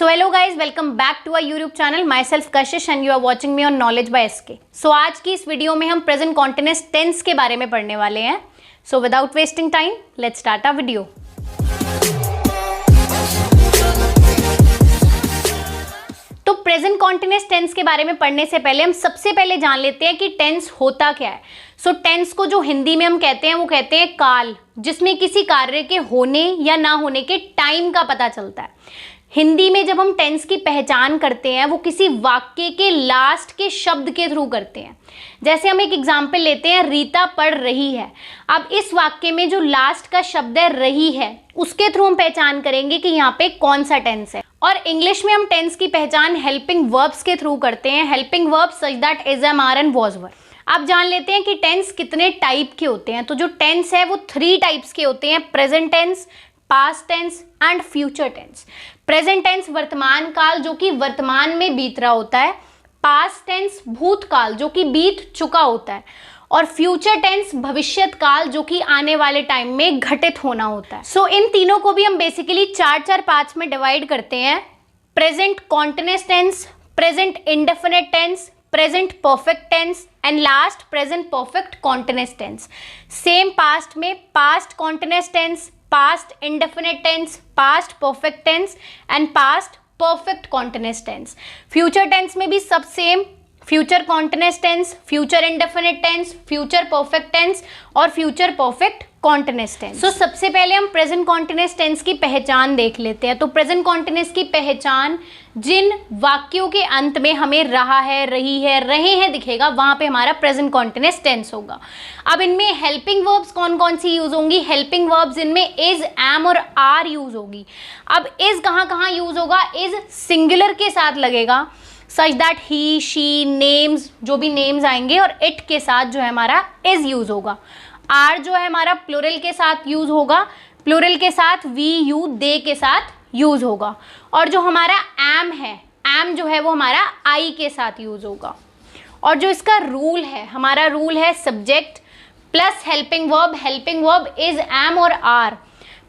So hello guys, welcome back to our YouTube channel. Myself Kashish and you are watching me on Knowledge by SK. So आज की इस video में हम present continuous tense के बारे में पढ़ने वाले हैं. So without wasting time, let's start our video. तो प्रेजेंट कॉन्टिन्यूअस टेंस के बारे में पढ़ने से पहले हम सबसे पहले जान लेते हैं कि टेंस होता क्या है. सो टेंस को जो हिंदी में हम कहते हैं वो कहते हैं काल, जिसमें किसी कार्य के होने या ना होने के टाइम का पता चलता है. हिंदी में जब हम टेंस की पहचान करते हैं वो किसी वाक्य के लास्ट के शब्द के थ्रू करते हैं. जैसे हम एक एग्जाम्पल लेते हैं, रीता पढ़ रही है. अब इस वाक्य में जो लास्ट का शब्द है रही है, उसके थ्रू हम पहचान करेंगे कि यहाँ पे कौन सा टेंस है. और इंग्लिश में हम टेंस की पहचान हेल्पिंग वर्ब्स के थ्रू करते हैं. Helping verbs such that is, am, are and was were. आप जान लेते हैं कि टेंस कितने टाइप के होते हैं. तो जो टेंस है वो 3 टाइप्स के होते हैं: present tense, past tense and future tense. Present tense वर्तमान काल जो कि वर्तमान में बीत रहा होता है. पास्ट टेंस भूतकाल जो कि बीत चुका होता है. और फ्यूचर टेंस भविष्यत काल जो कि आने वाले टाइम में घटित होना होता है. सो इन तीनों को भी हम बेसिकली 4-4 पार्ट्स में डिवाइड करते हैं: present continuous tense, present indefinite tense, present perfect tense and last present perfect continuous tense. Same past में past continuous tense, past indefinite tense, past perfect tense and past perfect continuous tense. Future tense में भी सब same: future continuous tense, future indefinite tense, future perfect tense और future perfect continuous tense. So सबसे पहले हम present continuous tense की पहचान देख लेते हैं. तो प्रेजेंट कॉन्टिन्यूअस की पहचान जिन वाक्यों के अंत में हमें रहा है, रही है, रहे हैं दिखेगा, वहां पे हमारा प्रेजेंट कॉन्टिन्यूअस टेंस होगा. अब इनमें हेल्पिंग वर्ब्स कौन कौन सी यूज होंगी? हेल्पिंग वर्ब्स इनमें इज, एम और आर यूज होगी. अब इज कहाँ कहाँ यूज होगा? इज सिंगुलर के साथ लगेगा, such that he, she, names, जो भी नेम्स आएंगे, और इट के साथ जो है हमारा इज यूज होगा. आर जो है हमारा प्लूरल के साथ यूज होगा. प्लूरल के साथ वी, यू, दे के साथ यूज होगा. और जो हमारा एम है, एम जो है वो हमारा आई के साथ यूज होगा. और जो इसका रूल है, हमारा रूल है subject plus helping verb is, am और आर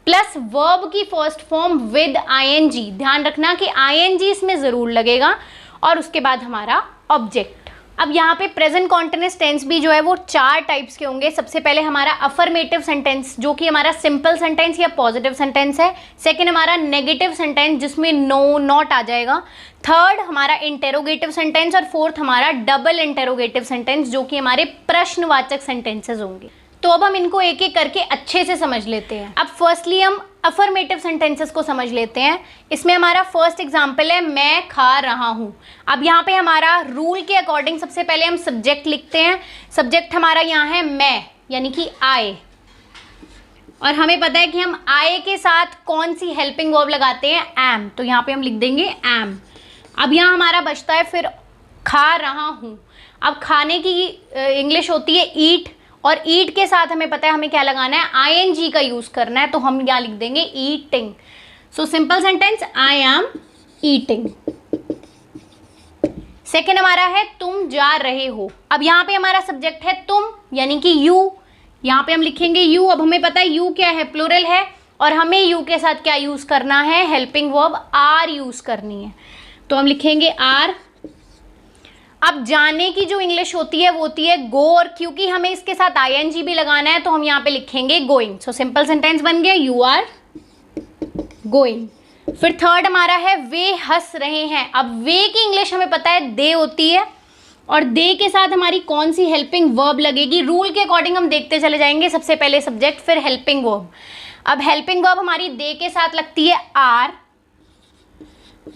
प्लस वर्ब की फर्स्ट फॉर्म विद आईएनजी. ध्यान रखना कि आईएनजी इसमें जरूर लगेगा. और उसके बाद हमारा ऑब्जेक्ट. अब यहाँ पे प्रेजेंट कॉन्टिन्यूअस टेंस भी जो है वो 4 टाइप्स के होंगे. सबसे पहले हमारा अफर्मेटिव सेंटेंस जो कि हमारा सिंपल सेंटेंस या पॉजिटिव सेंटेंस है. सेकंड हमारा नेगेटिव सेंटेंस जिसमें नो, नॉट आ जाएगा. थर्ड हमारा इंटेरोगेटिव सेंटेंस और फोर्थ हमारा डबल इंटेरोगेटिव सेंटेंस जो कि हमारे प्रश्नवाचक सेंटेंसेस होंगे. तो अब हम इनको एक एक करके अच्छे से समझ लेते हैं. अब फर्स्टली हम अफर्मेटिव सेंटेंसेस को समझ लेते हैं. इसमें हमारा फर्स्ट एग्जांपल है मैं खा रहा हूँ. अब यहाँ पे हमारा रूल के अकॉर्डिंग सबसे पहले हम सब्जेक्ट लिखते हैं. सब्जेक्ट हमारा यहाँ है मैं, यानी कि आई. और हमें पता है कि हम आई के साथ कौन सी हेल्पिंग वर्ब लगाते हैं? एम. तो यहाँ पे हम लिख देंगे एम. अब यहाँ हमारा बचता है फिर खा रहा हूँ. अब खाने की इंग्लिश होती है ईट, और ईट के साथ हमें पता है हमें क्या लगाना है? आईएनजी का यूज करना है. तो हम यहाँ लिख देंगे eating. So simple sentence, I am eating. Second हमारा है तुम जा रहे हो. अब यहाँ पे हमारा सब्जेक्ट है तुम, यानी कि यू. यहाँ पे हम लिखेंगे यू. अब हमें पता है यू क्या है? प्लूरल है. और हमें यू के साथ क्या यूज करना है? हेल्पिंग वर्ब आर यूज करनी है. तो हम लिखेंगे आर. अब जाने की जो इंग्लिश होती है वो होती है गो, और क्योंकि हमें इसके साथ आईएनजी भी लगाना है तो हम यहाँ पे लिखेंगे गोइंग. सो सिंपल सेंटेंस बन गया यू आर गोइंग. फिर थर्ड हमारा है वे हंस रहे हैं. अब वे की इंग्लिश हमें पता है दे होती है, और दे के साथ हमारी कौन सी हेल्पिंग वर्ब लगेगी? रूल के अकॉर्डिंग हम देखते चले जाएंगे. सबसे पहले सब्जेक्ट फिर हेल्पिंग वर्ब. अब हेल्पिंग वर्ब हमारी दे के साथ लगती है आर.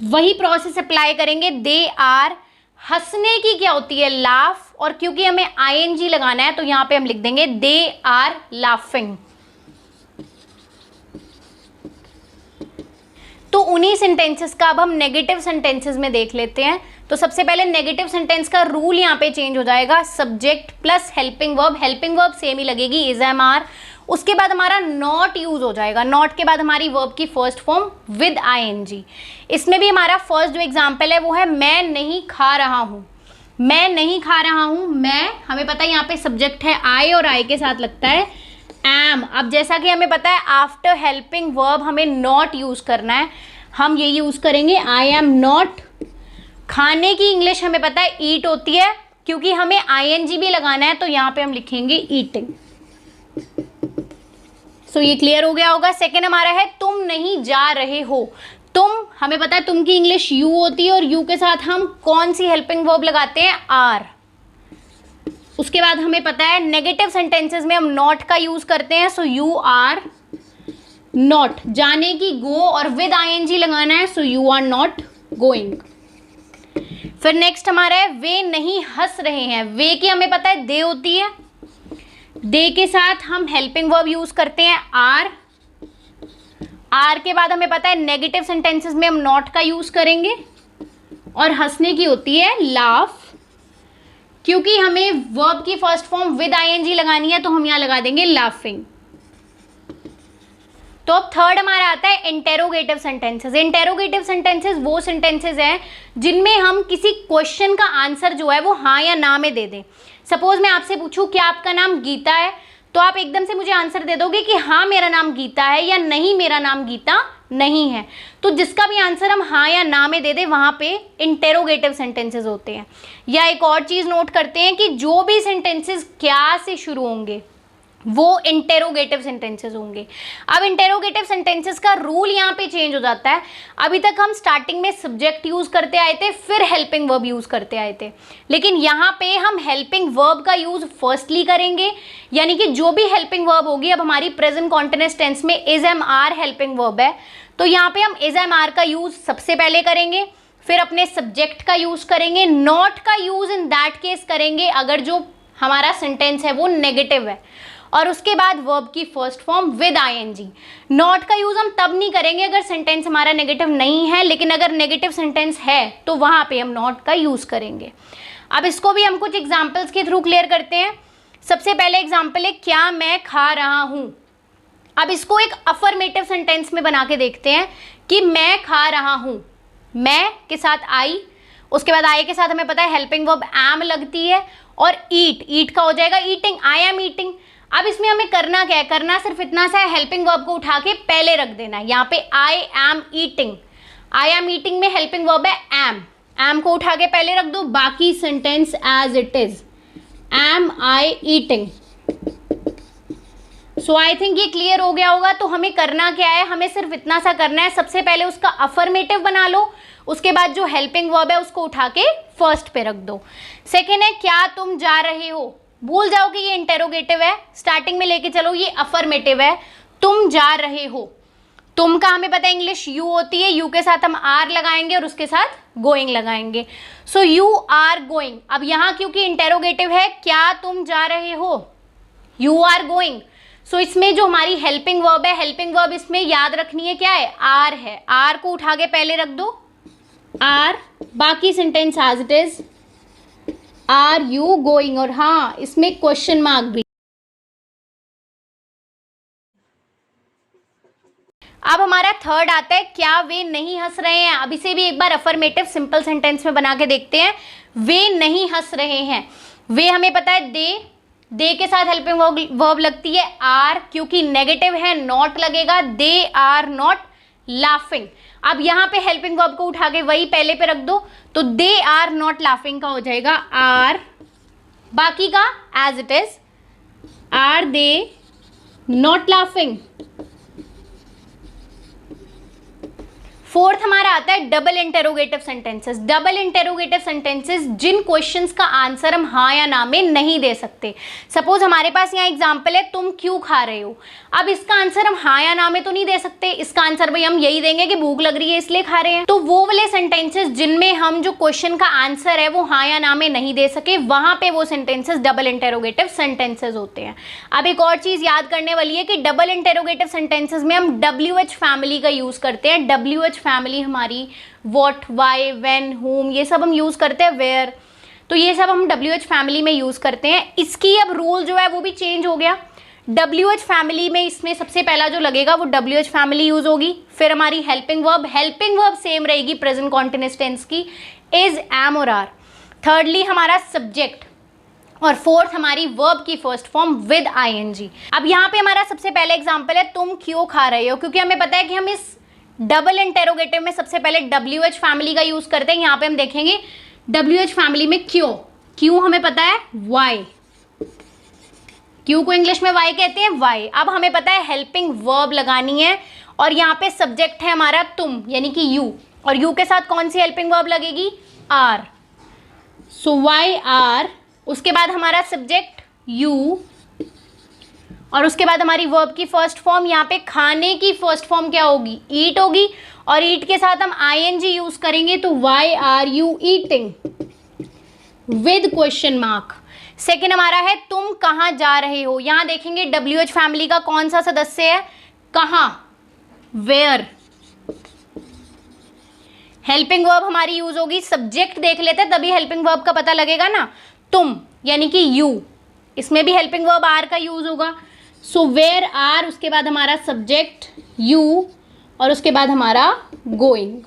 वही प्रोसेस अप्लाई करेंगे, दे आर. हंसने की क्या होती है? लाफ. और क्योंकि हमें आईएनजी लगाना है तो यहाँ पे हम लिख देंगे दे आर लाफिंग. तो उन्हीं सेंटेंसेस का अब हम नेगेटिव सेंटेंसेस में देख लेते हैं. तो सबसे पहले नेगेटिव सेंटेंस का रूल यहाँ पे चेंज हो जाएगा. Subject plus helping verb same ही लगेगी, इज, एम, आर. उसके बाद हमारा नॉट यूज हो जाएगा. नॉट के बाद हमारी वर्ब की फर्स्ट फॉर्म विद आईएनजी. इसमें भी हमारा फर्स्ट जो एग्जांपल है वो है मैं नहीं खा रहा हूँ. मैं नहीं खा रहा हूँ. मैं, हमें पता है यहाँ पे सब्जेक्ट है आई, और आई के साथ लगता है एम. अब जैसा कि हमें पता है आफ्टर हेल्पिंग वर्ब हमें नॉट यूज करना है. हम ये यूज करेंगे आई एम नॉट। खाने की इंग्लिश हमें पता है ईट होती है, क्योंकि हमें आईएनजी भी लगाना है तो यहां पे हम लिखेंगे ईटिंग। सो ये क्लियर हो गया होगा। सेकेंड हमारा है तुम नहीं जा रहे हो। तुम, हमें पता है तुम की इंग्लिश यू होती है और यू के साथ हम कौन सी हेल्पिंग वर्ब लगाते हैं, आर। उसके बाद हमें पता है नेगेटिव सेंटेंसेस में हम नॉट का यूज करते हैं, सो यू आर नॉट। जाने की गो और विद आईएनजी लगाना है, so you are not going. फिर नेक्स्ट हमारा है वे नहीं हंस रहे हैं। वे की हमें पता है दे होती है, दे के साथ हम हेल्पिंग वर्ब यूज करते हैं आर। आर के बाद हमें पता है नेगेटिव सेंटेंसेस में हम नॉट का यूज करेंगे, और हंसने की होती है लाफ। क्योंकि हमें वर्ब की फर्स्ट फॉर्म विद आईएनजी लगानी है तो हम यहां लगा देंगे लाफिंग। तो अब थर्ड हमारा आता है इंटेरोगेटिव सेंटेंसेस। इंटेरोगेटिव सेंटेंसेस वो सेंटेंसेस हैं जिनमें हम किसी क्वेश्चन का आंसर जो है वो हाँ या ना में दे दें। सपोज मैं आपसे पूछूं क्या आपका नाम गीता है, तो आप एकदम से मुझे आंसर दे दोगे कि हाँ मेरा नाम गीता है, या नहीं मेरा नाम गीता नहीं है। तो जिसका भी आंसर हम हाँ या ना में दे दें वहां पे इंटेरोगेटिव सेंटेंसेस होते हैं। या एक और चीज नोट करते हैं कि जो भी सेंटेंसेस क्या से शुरू होंगे वो इंटेरोगेटिव सेंटेंसेस होंगे। अब इंटेरोगेटिव सेंटेंसेस का रूल यहाँ पे चेंज हो जाता है। अभी तक हम स्टार्टिंग में सब्जेक्ट यूज करते आए थे, फिर हेल्पिंग वर्ब यूज करते आए थे, लेकिन यहाँ पे हम हेल्पिंग वर्ब का यूज फर्स्टली करेंगे। यानी कि जो भी हेल्पिंग वर्ब होगी, अब हमारी प्रेजेंट कॉन्टिन्यूअस टेंस में is am are helping verb है, तो यहाँ पे हम इज एम आर का यूज सबसे पहले करेंगे, फिर अपने सब्जेक्ट का यूज करेंगे, नॉट का यूज इन दैट केस करेंगे अगर जो हमारा सेंटेंस है वो नेगेटिव है, और उसके बाद वर्ब की first form with ING. Not का यूज हम तब नहीं करेंगे अगर सेंटेंस हमारा नेगेटिव नहीं है, लेकिन अगर नेगेटिव सेंटेंस है तो वहां पे हम नॉट का यूज करेंगे। अब इसको भी हम कुछ एग्जांपल्स के थ्रू क्लियर करते हैं। सबसे पहले एग्जांपल है क्या मैं खा रहा हूं। अब इसको एक अफर्मेटिव सेंटेंस में बना के देखते हैं कि मैं खा रहा हूं। मैं के साथ आई, उसके बाद आई के साथ हमें पता है हेल्पिंग वर्ब एम लगती है, और ईट का हो जाएगा ईटिंग, आई एम ईटिंग। अब इसमें हमें करना क्या है, करना सिर्फ इतना सा है, हेल्पिंग वर्ब को उठा के पहले रख देना है। यहाँ पे I am eating, I am eating में हेल्पिंग वर्ब है एम को उठा के पहले रख दो, बाकी sentence as it is, am I eating. So I think ये क्लियर हो गया होगा। तो हमें करना क्या है, हमें सिर्फ इतना सा करना है, सबसे पहले उसका अफर्मेटिव बना लो, उसके बाद जो हेल्पिंग वर्ब है उसको उठा के फर्स्ट पे रख दो। सेकेंड है क्या तुम जा रहे हो। भूल जाओ कि ये इंटेरोगेटिव है, स्टार्टिंग में लेके चलो ये अफर्मेटिव है, तुम जा रहे हो। तुम का हमें पता है इंग्लिश यू होती है, यू के साथ हम आर लगाएंगे और उसके साथ गोइंग लगाएंगे, सो यू आर गोइंग। अब यहाँ क्योंकि इंटेरोगेटिव है, क्या तुम जा रहे हो, यू आर गोइंग। सो इसमें जो हमारी हेल्पिंग वर्ब है, हेल्पिंग वर्ब इसमें याद रखनी है क्या है, आर है। आर को उठा के पहले रख दो, आर, बाकी sentence as it is, are you going, और हाँ इसमें क्वेश्चन मार्क भी। अब हमारा थर्ड आता है क्या वे नहीं हंस रहे हैं। अब इसे भी एक बार अफर्मेटिव सिंपल सेंटेंस में बना के देखते हैं। वे नहीं हंस रहे हैं, वे हमें पता है दे के साथ हेल्पिंग वर्ब लगती है आर, क्योंकि नेगेटिव है नॉट लगेगा, दे आर नॉट लाफिंग। अब यहाँ पे हेल्पिंग वर्ब को उठा के वही पहले पे रख दो, तो दे आर नॉट लाफिंग का हो जाएगा आर, बाकी का as it is, are they not laughing. Fourth हमारा आता है double interrogative sentences. Double interrogative sentences जिन क्वेश्चंस का आंसर हम हाँ या ना में नहीं दे सकते। सपोज हमारे पास यहाँ एग्जांपल है तुम क्यों खा रहे हो। अब इसका आंसर हम हाँ या ना में तो नहीं दे सकते, इसका आंसर भाई हम यही देंगे कि भूख लग रही है इसलिए खा रहे हैं। तो वो वाले सेंटेंसेस जिनमें हम जो क्वेश्चन का आंसर है वो हाँ या ना में नहीं दे सके, वहां पे वो सेंटेंसेस डबल इंटेरोगेटिव सेंटेंसेस होते हैं। अब एक और चीज याद करने वाली है कि डबल इंटेरोगेटिव सेंटेंसेस में हम WH फैमिली का यूज करते हैं। WH फैमिली हमारी व्हाट, व्हाई, व्हेन, whom, ये सब हम यूज करते हैं, वेयर, तो ये सब हम WH फैमिली में यूज करते हैं। इसकी अब रूल जो है वो भी चेंज हो गया। WH फैमिली में इसमें सबसे पहला जो लगेगा वो WH फैमिली यूज होगी, फिर हमारी हेल्पिंग वर्ब सेम रहेगी प्रेजेंट कॉन्टिन्यूअस टेंस की, इज, एम और आर। थर्डली हमारा सब्जेक्ट, और फोर्थ हमारी वर्ब की फर्स्ट फॉर्म विद ING। अब यहाँ पे हमारा सबसे पहले एग्जांपल है तुम क्यों खा रहे हो, क्योंकि हमें पता है कि हम इस डबल इंटेरोगेटिव में सबसे पहले WH फैमिली का यूज करते हैं। यहां पे हम देखेंगे WH फैमिली में क्यों हमें पता है वाई, क्यों को इंग्लिश में वाई कहते हैं वाई। अब हमें पता है हेल्पिंग वर्ब लगानी है और यहाँ पे सब्जेक्ट है हमारा तुम यानी कि यू, और यू के साथ कौन सी हेल्पिंग वर्ब लगेगी आर। सो वाई आर, उसके बाद हमारा सब्जेक्ट यू और उसके बाद हमारी वर्ब की फर्स्ट फॉर्म, यहाँ पे खाने की फर्स्ट फॉर्म क्या होगी ईट होगी और ईट के साथ हम ING यूज करेंगे तो why are you eating with question mark. Second हमारा है तुम कहाँ जा रहे हो। यहां देखेंगे WH फैमिली का कौन सा सदस्य है कहाँ, वेयर। हेल्पिंग वर्ब हमारी यूज होगी, सब्जेक्ट देख लेते हैं तभी हेल्पिंग वर्ब का पता लगेगा ना, तुम यानी कि यू, इसमें भी हेल्पिंग वर्ब आर का यूज होगा। सो वेयर आर, उसके बाद हमारा सब्जेक्ट यू और उसके बाद हमारा going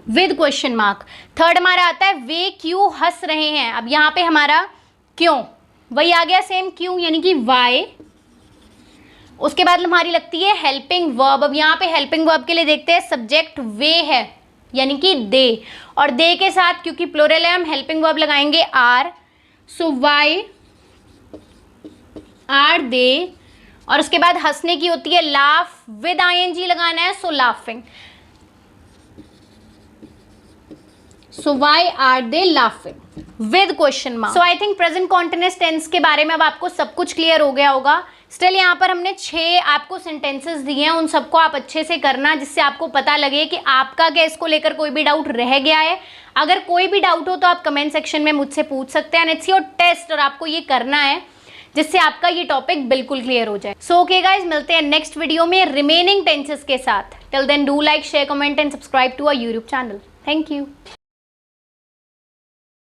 with question mark. Third हमारा आता है वे क्यों हंस रहे हैं। अब यहाँ पे हमारा क्यों वही आ गया सेम क्यों यानी कि वाई, उसके बाद हमारी लगती है हेल्पिंग वर्ब। अब यहाँ पे हेल्पिंग वर्ब के लिए देखते हैं सब्जेक्ट वे है यानी कि दे, और दे के साथ क्योंकि प्लूरल है हम हेल्पिंग वर्ब लगाएंगे are. So why are they, और उसके बाद हंसने की होती है लाफ, विद ING लगाना है so laughing. So why are they laughing with question mark. So I think present continuous tense के बारे में अब आपको सब कुछ क्लियर हो गया होगा। स्टिल यहाँ पर हमने 6 आपको सेंटेंसेस दिए हैं, उन सबको आप अच्छे से करना जिससे आपको पता लगे कि आपका क्या इसको लेकर कोई भी डाउट रह गया है। अगर कोई भी डाउट हो तो आप कमेंट सेक्शन में मुझसे पूछ सकते हैं। इट्स योर टेस्ट और आपको ये करना है जिससे आपका ये टॉपिक बिल्कुल क्लियर हो जाए। सो ओके गाइज, मिलते हैं नेक्स्ट वीडियो में रिमेनिंग टेंसेस के साथ। Till then do like share comment and subscribe to our YouTube channel. Thank you.